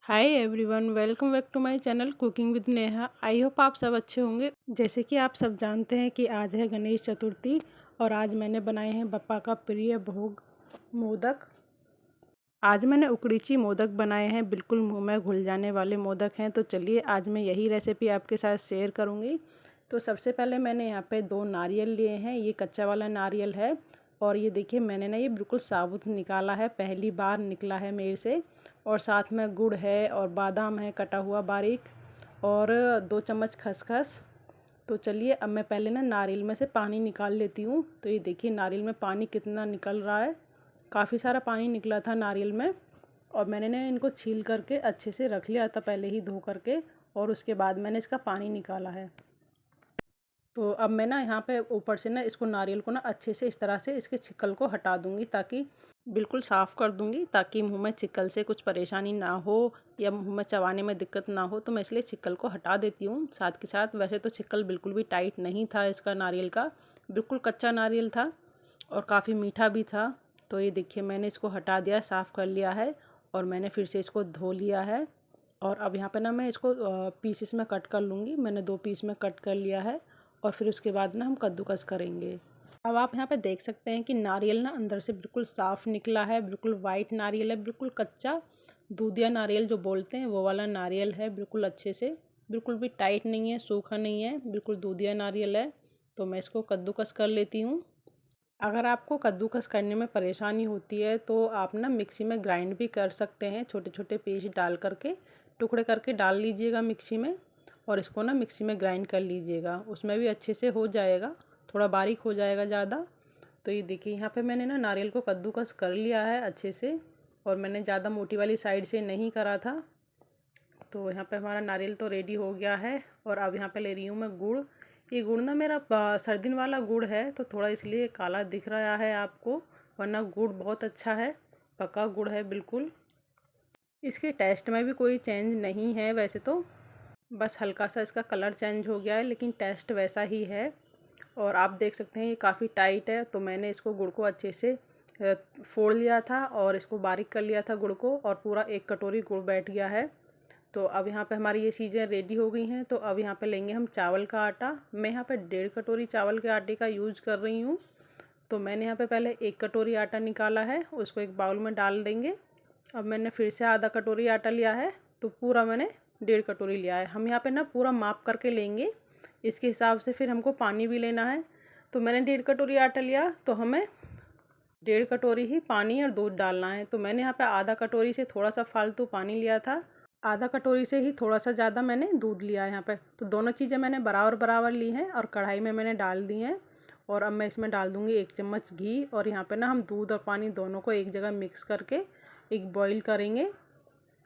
Hi everyone, welcome back to my channel cooking with Neha. I hope आप सब अच्छे होंगे। जैसे कि आप सब जानते हैं कि आज है गणेश चतुर्थी और आज मैंने बनाए हैं बप्पा का प्रिय भोग मोदक। आज मैंने उकड़ीची मोदक बनाए हैं, बिल्कुल मुंह में घुल जाने वाले मोदक हैं। तो चलिए आज मैं यही रेसिपी आपके साथ शेयर करूंगी। तो सबसे पहले मैंने यहाँ पे 2 नारियल लिए हैं। ये कच्चा वाला नारियल है और ये देखिए मैंने ना ये बिल्कुल साबुत निकाला है, पहली बार निकला है मेरे से। और साथ में गुड़ है और बादाम है कटा हुआ बारीक और 2 चम्मच खसखस। तो चलिए अब मैं पहले ना नारियल में से पानी निकाल लेती हूँ। तो ये देखिए नारियल में पानी कितना निकल रहा है, काफ़ी सारा पानी निकला था नारियल में। और मैंने ना इनको छील करके अच्छे से रख लिया था पहले ही धो करके, और उसके बाद मैंने इसका पानी निकाला है। तो अब मैं ना यहाँ पे ऊपर से ना इसको नारियल को ना अच्छे से इस तरह से इसके छिकल को हटा दूँगी, ताकि बिल्कुल साफ़ कर दूँगी, ताकि मुंह में छिकल से कुछ परेशानी ना हो या मुंह में चबाने में दिक्कत ना हो। तो मैं इसलिए छिकल को हटा देती हूँ साथ के साथ। वैसे तो छिकल बिल्कुल भी टाइट नहीं था इसका नारियल का, बिल्कुल कच्चा नारियल था और काफ़ी मीठा भी था। तो ये देखिए मैंने इसको हटा दिया, साफ़ कर लिया है और मैंने फिर से इसको धो लिया है। और अब यहाँ पे ना मैं इसको पीसेस में कट कर लूँगी। मैंने 2 पीस में कट कर लिया है और फिर उसके बाद ना हम कद्दूकस करेंगे। अब आप यहाँ पे देख सकते हैं कि नारियल ना अंदर से बिल्कुल साफ़ निकला है, बिल्कुल वाइट नारियल है, बिल्कुल कच्चा दूधिया नारियल जो बोलते हैं वो वाला नारियल है। बिल्कुल अच्छे से, बिल्कुल भी टाइट नहीं है, सूखा नहीं है, बिल्कुल दूधिया नारियल है। तो मैं इसको कद्दूकस कर लेती हूँ। अगर आपको कद्दूकस करने में परेशानी होती है तो आप ना मिक्सी में ग्राइंड भी कर सकते हैं। छोटे छोटे पीस डाल करके, टुकड़े करके डाल लीजिएगा मिक्सी में और इसको ना मिक्सी में ग्राइंड कर लीजिएगा, उसमें भी अच्छे से हो जाएगा, थोड़ा बारीक हो जाएगा ज़्यादा। तो ये देखिए यहाँ पे मैंने ना नारियल को कद्दूकस कर लिया है अच्छे से, और मैंने ज़्यादा मोटी वाली साइड से नहीं करा था। तो यहाँ पे हमारा नारियल तो रेडी हो गया है। और अब यहाँ पे ले रही हूँ मैं गुड़। ये गुड़ ना मेरा सर्दीन वाला गुड़ है, तो थोड़ा इसलिए काला दिख रहा है आपको, वरना गुड़ बहुत अच्छा है, पक्का गुड़ है बिल्कुल। इसके टेस्ट में भी कोई चेंज नहीं है वैसे तो, बस हल्का सा इसका कलर चेंज हो गया है, लेकिन टेस्ट वैसा ही है। और आप देख सकते हैं ये काफ़ी टाइट है। तो मैंने इसको गुड़ को अच्छे से फोड़ लिया था और इसको बारीक कर लिया था गुड़ को, और पूरा 1 कटोरी गुड़ बैठ गया है। तो अब यहाँ पे हमारी ये चीज़ें रेडी हो गई हैं। तो अब यहाँ पे लेंगे हम चावल का आटा। मैं यहाँ पे 1.5 कटोरी चावल के आटे का यूज कर रही हूँ। तो मैंने यहाँ पे पहले 1 कटोरी आटा निकाला है, उसको एक बाउल में डाल देंगे। अब मैंने फिर से आधा कटोरी आटा लिया है, तो पूरा मैंने 1.5 कटोरी लिया है। हम यहाँ पे ना पूरा माप करके लेंगे, इसके हिसाब से फिर हमको पानी भी लेना है। तो मैंने 1.5 कटोरी आटा लिया, तो हमें 1.5 कटोरी ही पानी और दूध डालना है। तो मैंने यहाँ पे आधा कटोरी से थोड़ा सा फालतू पानी लिया था, आधा कटोरी से ही थोड़ा सा ज़्यादा मैंने दूध लिया है यहाँ पे। तो दोनों चीज़ें मैंने बराबर बराबर ली हैं और कढ़ाई में मैंने डाल दी हैं। और अब मैं इसमें डाल दूँगी 1 चम्मच घी। और यहाँ पे ना हम दूध और पानी दोनों को एक जगह मिक्स करके एक बॉईल करेंगे।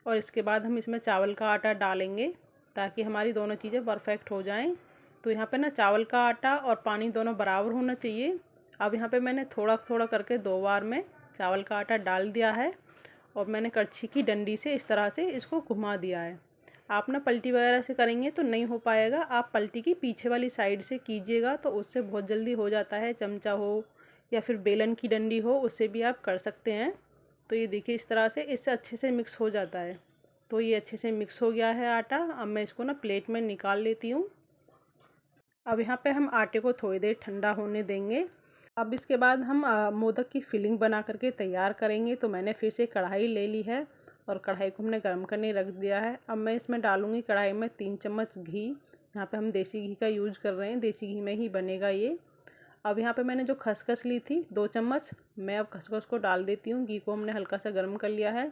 और इसके बाद हम इसमें चावल का आटा डालेंगे, ताकि हमारी दोनों चीज़ें परफेक्ट हो जाएं। तो यहाँ पे ना चावल का आटा और पानी दोनों बराबर होना चाहिए। अब यहाँ पे मैंने थोड़ा थोड़ा करके 2 बार में चावल का आटा डाल दिया है, और मैंने कड़छी की डंडी से इस तरह से इसको घुमा दिया है। आप ना पलटी वगैरह से करेंगे तो नहीं हो पाएगा, आप पलटी की पीछे वाली साइड से कीजिएगा, तो उससे बहुत जल्दी हो जाता है। चमचा हो या फिर बेलन की डंडी हो, उससे भी आप कर सकते हैं। तो ये देखिए इस तरह से, इससे अच्छे से मिक्स हो जाता है। तो ये अच्छे से मिक्स हो गया है आटा। अब मैं इसको ना प्लेट में निकाल लेती हूँ। अब यहाँ पे हम आटे को थोड़ी देर ठंडा होने देंगे। अब इसके बाद हम मोदक की फिलिंग बना करके तैयार करेंगे। तो मैंने फिर से कढ़ाई ले ली है और कढ़ाई को हमने गर्म करने रख दिया है। अब मैं इसमें डालूँगी कढ़ाई में 3 चम्मच घी। यहाँ पे हम देसी घी का यूज कर रहे हैं, देसी घी में ही बनेगा ये। अब यहाँ पे मैंने जो खसखस ली थी 2 चम्मच, मैं अब खसखस को डाल देती हूँ। घी को हमने हल्का सा गर्म कर लिया है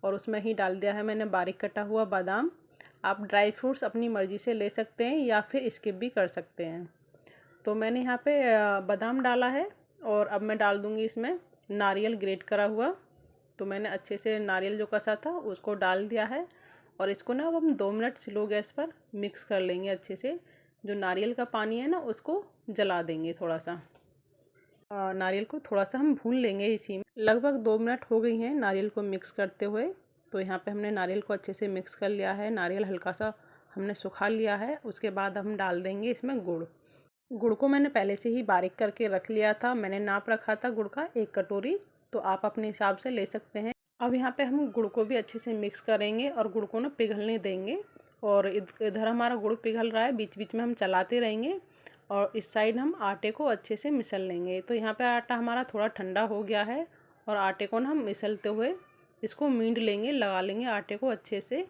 और उसमें ही डाल दिया है मैंने बारीक कटा हुआ बादाम। आप ड्राई फ्रूट्स अपनी मर्ज़ी से ले सकते हैं या फिर स्किप भी कर सकते हैं। तो मैंने यहाँ पे बादाम डाला है, और अब मैं डाल दूँगी इसमें नारियल ग्रेट करा हुआ। तो मैंने अच्छे से नारियल जो कसा था उसको डाल दिया है, और इसको ना अब हम 2 मिनट स्लो गैस पर मिक्स कर लेंगे अच्छे से। जो नारियल का पानी है ना उसको जला देंगे थोड़ा सा। नारियल को थोड़ा सा हम भून लेंगे इसी में। लगभग 2 मिनट हो गई हैं नारियल को मिक्स करते हुए। तो यहाँ पे हमने नारियल को अच्छे से मिक्स कर लिया है, नारियल हल्का सा हमने सुखा लिया है। उसके बाद हम डाल देंगे इसमें गुड़। गुड़ को मैंने पहले से ही बारीक करके रख लिया था, मैंने नाप रखा था गुड़ का 1 कटोरी। तो आप अपने हिसाब से ले सकते हैं। अब यहाँ पे हम गुड़ को भी अच्छे से मिक्स करेंगे और गुड़ को ना पिघलने देंगे। और इधर हमारा गुड़ पिघल रहा है, बीच बीच में हम चलाते रहेंगे और इस साइड हम आटे को अच्छे से मिसल लेंगे। तो यहाँ पे आटा हमारा थोड़ा ठंडा हो गया है और आटे को ना हम मिसलते हुए इसको मींड लेंगे, लगा लेंगे आटे को अच्छे से।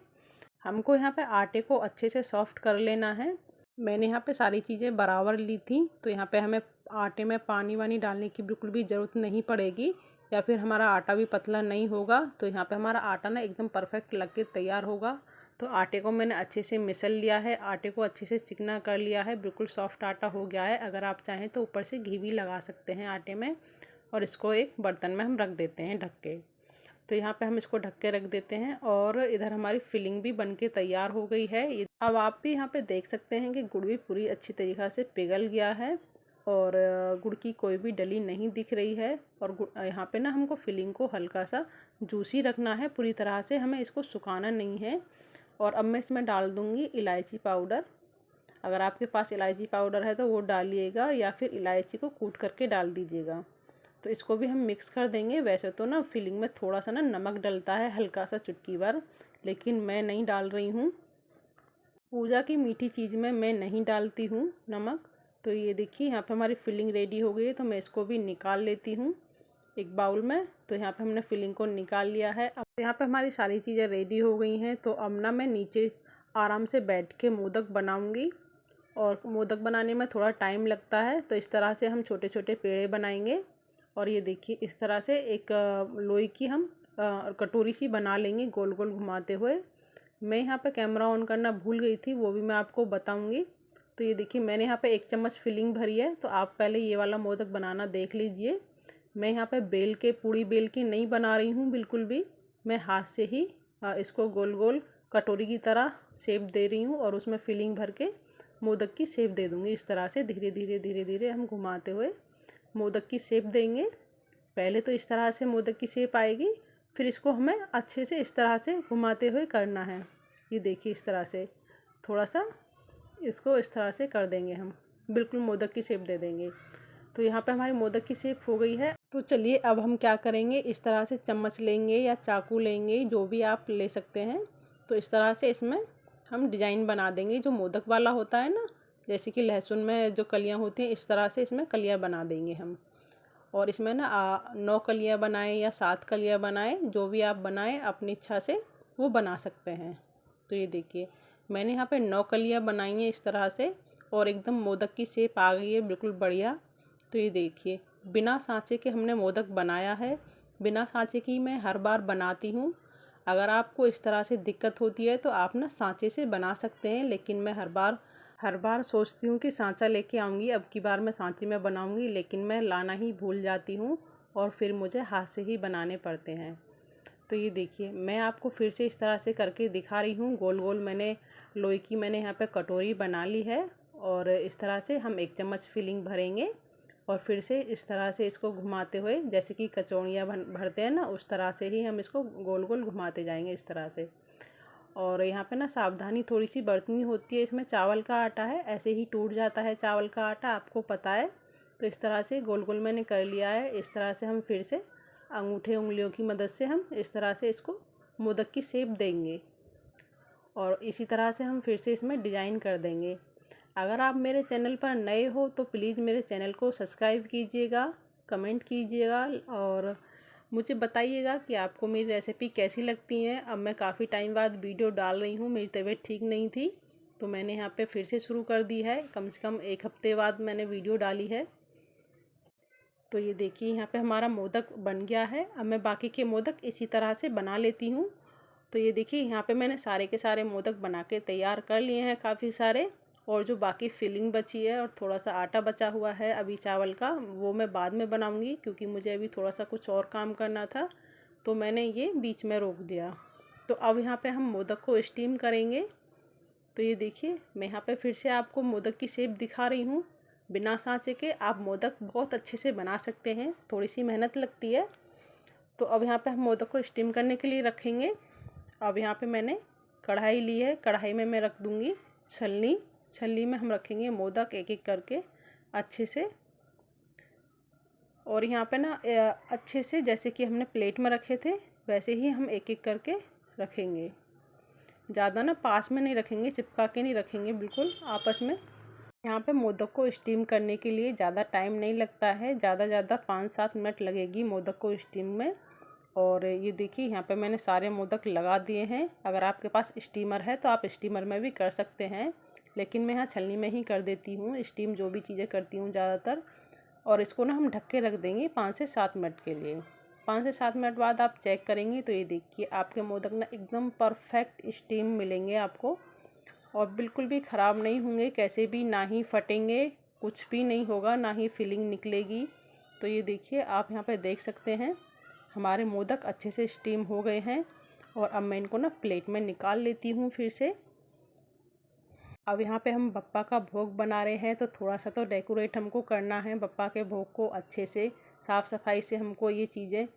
हमको यहाँ पे आटे को अच्छे से सॉफ्ट कर लेना है। मैंने यहाँ पे सारी चीज़ें बराबर ली थी, तो यहाँ पे हमें आटे में पानी वानी डालने की बिल्कुल भी ज़रूरत नहीं पड़ेगी, या फिर हमारा आटा भी पतला नहीं होगा। तो यहाँ पे हमारा आटा ना एकदम परफेक्ट लग के तैयार होगा। तो आटे को मैंने अच्छे से मिसल लिया है, आटे को अच्छे से चिकना कर लिया है, बिल्कुल सॉफ्ट आटा हो गया है। अगर आप चाहें तो ऊपर से घी भी लगा सकते हैं आटे में। और इसको एक बर्तन में हम रख देते हैं ढक के। तो यहाँ पे हम इसको ढक के रख देते हैं और इधर हमारी फिलिंग भी बनके तैयार हो गई है। अब आप भी यहाँ पे देख सकते हैं कि गुड़ भी पूरी अच्छी तरीक़ा से पिघल गया है और गुड़ की कोई भी डली नहीं दिख रही है। और यहाँ पे ना हमको फिलिंग को हल्का सा जूसी रखना है, पूरी तरह से हमें इसको सुखाना नहीं है। और अब मैं इसमें डाल दूँगी इलायची पाउडर। अगर आपके पास इलायची पाउडर है तो वो डालिएगा, या फिर इलायची को कूट करके डाल दीजिएगा। तो इसको भी हम मिक्स कर देंगे। वैसे तो ना फिलिंग में थोड़ा सा ना नमक डलता है, हल्का सा चुटकी भर, लेकिन मैं नहीं डाल रही हूँ। पूजा की मीठी चीज़ में मैं नहीं डालती हूँ नमक। तो ये देखिए यहाँ पे हमारी फिलिंग रेडी हो गई है, तो मैं इसको भी निकाल लेती हूँ एक बाउल में। तो यहाँ पे हमने फिलिंग को निकाल लिया है। अब यहाँ पे हमारी सारी चीज़ें रेडी हो गई हैं। तो अब ना मैं नीचे आराम से बैठ के मोदक बनाऊँगी, और मोदक बनाने में थोड़ा टाइम लगता है। तो इस तरह से हम छोटे छोटे पेड़े बनाएंगे। और ये देखिए इस तरह से एक लोई की हम कटोरी सी बना लेंगे गोल गोल घुमाते हुए। मैं यहाँ पे कैमरा ऑन करना भूल गई थी, वो भी मैं आपको बताऊंगी। तो ये देखिए मैंने यहाँ पे 1 चम्मच फिलिंग भरी है। तो आप पहले ये वाला मोदक बनाना देख लीजिए। मैं यहाँ पे बेल के पूड़ी बेल के नहीं बना रही हूँ बिल्कुल भी, मैं हाथ से ही इसको गोल गोल कटोरी की तरह शेप दे रही हूँ और उसमें फिलिंग भर के मोदक की शेप दे दूँगी। इस तरह से धीरे धीरे धीरे धीरे हम घुमाते हुए मोदक की शेप देंगे। पहले तो इस तरह से मोदक की शेप आएगी, फिर इसको हमें अच्छे से इस तरह से घुमाते हुए करना है। ये देखिए इस तरह से थोड़ा सा इसको इस तरह से कर देंगे, हम बिल्कुल मोदक की शेप दे देंगे। तो यहाँ पे हमारी मोदक की शेप हो गई है। तो चलिए अब हम क्या करेंगे, इस तरह से चम्मच लेंगे या चाकू लेंगे, जो भी आप ले सकते हैं। तो इस तरह से इसमें हम डिज़ाइन बना देंगे जो मोदक वाला होता है ना, जैसे कि लहसुन में जो कलियाँ होती हैं, इस तरह से इसमें कलियाँ बना देंगे हम। और इसमें ना 9 कलियाँ बनाएं या 7 कलियाँ बनाएं, जो भी आप बनाएं अपनी इच्छा से वो बना सकते हैं। तो ये देखिए मैंने यहाँ पे 9 कलियाँ बनाई हैं इस तरह से, और एकदम मोदक की शेप आ गई है बिल्कुल बढ़िया। तो ये देखिए बिना सांचे के हमने मोदक बनाया है। बिना सांचे की मैं हर बार बनाती हूँ। अगर आपको इस तरह से दिक्कत होती है तो आप ना सांचे से बना सकते हैं, लेकिन मैं हर बार सोचती हूँ कि सांचा लेके आऊँगी, अब की बार मैं सांचे में बनाऊँगी, लेकिन मैं लाना ही भूल जाती हूँ और फिर मुझे हाथ से ही बनाने पड़ते हैं। तो ये देखिए मैं आपको फिर से इस तरह से करके दिखा रही हूँ। गोल गोल मैंने लोई की मैंने यहाँ पे कटोरी बना ली है, और इस तरह से हम 1 चम्मच फिलिंग भरेंगे और फिर से इस तरह से इसको घुमाते हुए, जैसे कि कचौड़ियाँ भरते हैं ना, उस तरह से ही हम इसको गोल गोल घुमाते जाएंगे इस तरह से। और यहाँ पे ना सावधानी थोड़ी सी बरतनी होती है, इसमें चावल का आटा है, ऐसे ही टूट जाता है चावल का आटा, आपको पता है। तो इस तरह से गोल गोल मैंने कर लिया है। इस तरह से हम फिर से अंगूठे उंगलियों की मदद से हम इस तरह से इसको मोदक की शेप देंगे, और इसी तरह से हम फिर से इसमें डिज़ाइन कर देंगे। अगर आप मेरे चैनल पर नए हो तो प्लीज़ मेरे चैनल को सब्सक्राइब कीजिएगा, कमेंट कीजिएगा और मुझे बताइएगा कि आपको मेरी रेसिपी कैसी लगती है। अब मैं काफ़ी टाइम बाद वीडियो डाल रही हूँ, मेरी तबीयत ठीक नहीं थी तो मैंने यहाँ पे फिर से शुरू कर दी है। कम से कम 1 हफ्ते बाद मैंने वीडियो डाली है। तो ये देखिए यहाँ पे हमारा मोदक बन गया है। अब मैं बाकी के मोदक इसी तरह से बना लेती हूँ। तो ये देखिए यहाँ पे मैंने सारे के सारे मोदक बना के तैयार कर लिए हैं काफ़ी सारे, और जो बाकी फिलिंग बची है और थोड़ा सा आटा बचा हुआ है अभी चावल का, वो मैं बाद में बनाऊंगी क्योंकि मुझे अभी थोड़ा सा कुछ और काम करना था, तो मैंने ये बीच में रोक दिया। तो अब यहाँ पे हम मोदक को स्टीम करेंगे। तो ये देखिए मैं यहाँ पे फिर से आपको मोदक की शेप दिखा रही हूँ। बिना सांचे के आप मोदक बहुत अच्छे से बना सकते हैं, थोड़ी सी मेहनत लगती है। तो अब यहाँ पे हम मोदक को स्टीम करने के लिए रखेंगे। अब यहाँ पे मैंने कढ़ाई ली है, कढ़ाई में मैं रख दूँगी छलनी। छलनी में हम रखेंगे मोदक एक एक करके अच्छे से, और यहाँ पे ना अच्छे से जैसे कि हमने प्लेट में रखे थे वैसे ही हम एक एक करके रखेंगे। ज़्यादा ना पास में नहीं रखेंगे, चिपका के नहीं रखेंगे बिल्कुल आपस में। यहाँ पे मोदक को स्टीम करने के लिए ज़्यादा टाइम नहीं लगता है, ज़्यादा 5-7 मिनट लगेगी मोदक को स्टीम में। और ये देखिए यहाँ पे मैंने सारे मोदक लगा दिए हैं। अगर आपके पास स्टीमर है तो आप स्टीमर में भी कर सकते हैं, लेकिन मैं यहाँ छलनी में ही कर देती हूँ स्टीम, जो भी चीज़ें करती हूँ ज़्यादातर। और इसको ना हम ढक के रख देंगे 5 से 7 मिनट के लिए। 5 से 7 मिनट बाद आप चेक करेंगे तो ये देखिए आपके मोदक ना एकदम परफेक्ट स्टीम मिलेंगे आपको, और बिल्कुल भी ख़राब नहीं होंगे, कैसे भी ना ही फटेंगे, कुछ भी नहीं होगा, ना ही फिलिंग निकलेगी। तो ये देखिए आप यहाँ पे देख सकते हैं हमारे मोदक अच्छे से स्टीम हो गए हैं। और अब मैं इनको ना प्लेट में निकाल लेती हूँ फिर से। अब यहाँ पे हम बप्पा का भोग बना रहे हैं, तो थोड़ा सा तो डेकोरेट हमको करना है बप्पा के भोग को अच्छे से, साफ़ सफाई से हमको ये चीज़ें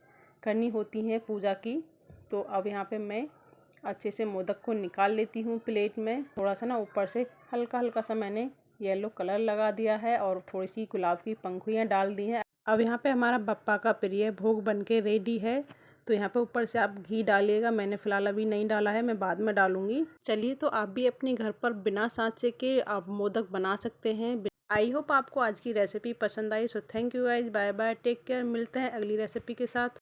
करनी होती हैं पूजा की। तो अब यहाँ पे मैं अच्छे से मोदक को निकाल लेती हूँ प्लेट में। थोड़ा सा ना ऊपर से हल्का हल्का सा मैंने येलो कलर लगा दिया है और थोड़ी सी गुलाब की पंखुड़ियाँ डाल दी हैं। अब यहाँ पे हमारा बप्पा का प्रिय भोग बनके रेडी है। तो यहाँ पे ऊपर से आप घी डालिएगा, मैंने फ़िलहाल अभी नहीं डाला है, मैं बाद में डालूंगी। चलिए, तो आप भी अपने घर पर बिना साँचे के आप मोदक बना सकते हैं। आई होप आपको आज की रेसिपी पसंद आई। So thank you guys, bye bye, take care, मिलते हैं अगली रेसिपी के साथ।